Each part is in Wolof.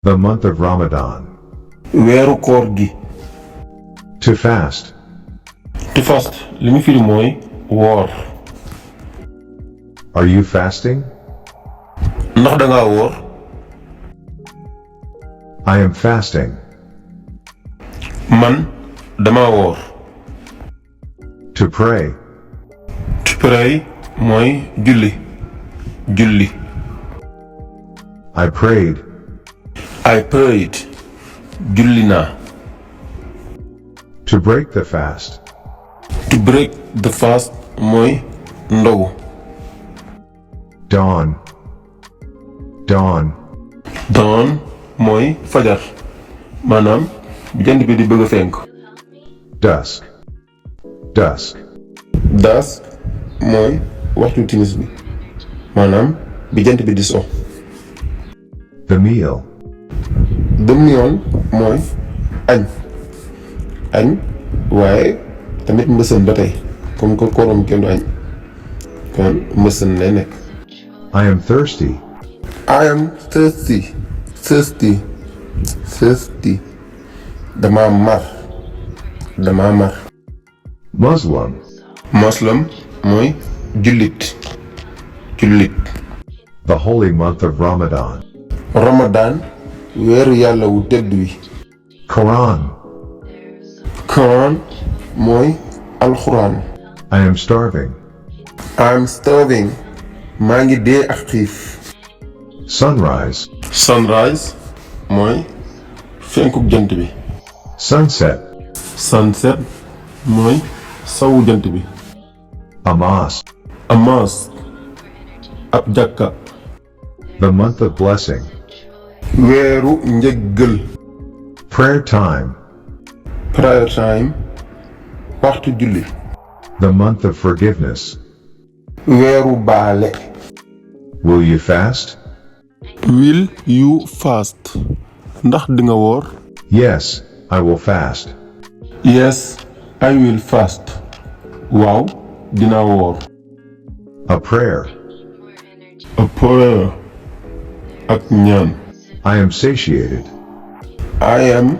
The month of Ramadan. weeru koor gi. To fast. To fast li mu firi mooy woor. Are you fasting? ndax dangaa woor. I am fasting. man dama woor. To pray. To pray mooy julli. julli. I prayed. I prayed. julli naa. To break the fast. To break the fast mooy ndogu. Dawn. Dawn. dawn mooy fajar maanaam bi jant bi di bëgg a fenk. Dusk. Dusk. dusk mooy waxtu timis bi maanaam bi jant bi di so. The meal. the meal mooy añ. añ waaye tamit mbësën ba tey comme que kooram kenn du añ kon mbësën lay nekk. I am thirsty. I am thirsty. thirsty. thirsty. dama mar. dama mar. Muslim. Muslim mooy jullit. jullit. The holy month of Ramadan. Ramadan weeru yàlla wu tedd wi. Quran. Qu'on mooy alxuraan. I am starving. I am starving. maa ngi dee ak xiif. Sunrise. sunrise mooy fenkuk jant bi. Sunset. sunset mooy sawu jant bi. A mosque. a mosque ab jàkka. The month of blessing. weeru njëggal. Prayer time. prayer time waxtu julli. The month of forgiveness. weeru baale. Will you fast? will you fast ndax dinga woor. Yes, I will fast. yes I will fast. waaw dina woor. A prayer. a prayer ak ñaan. I am satiated. I am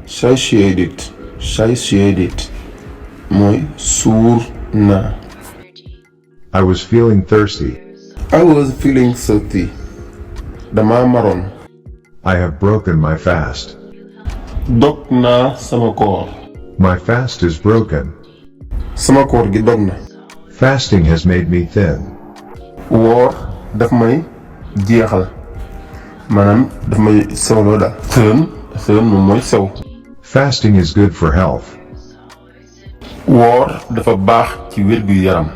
satiated. satiated mooy suur naa. I was feeling thirsty. I was feeling thirsty. dama maroon. I have broken my fast. dog naa sama koor. My fast is broken. sama koor gi dog na. Fasting has made me thin. woor daf may jeexal maanaam daf may sewloo daal. xën moom mooy sew. Fasting is good for health. woor dafa baax ci wér gu yaram.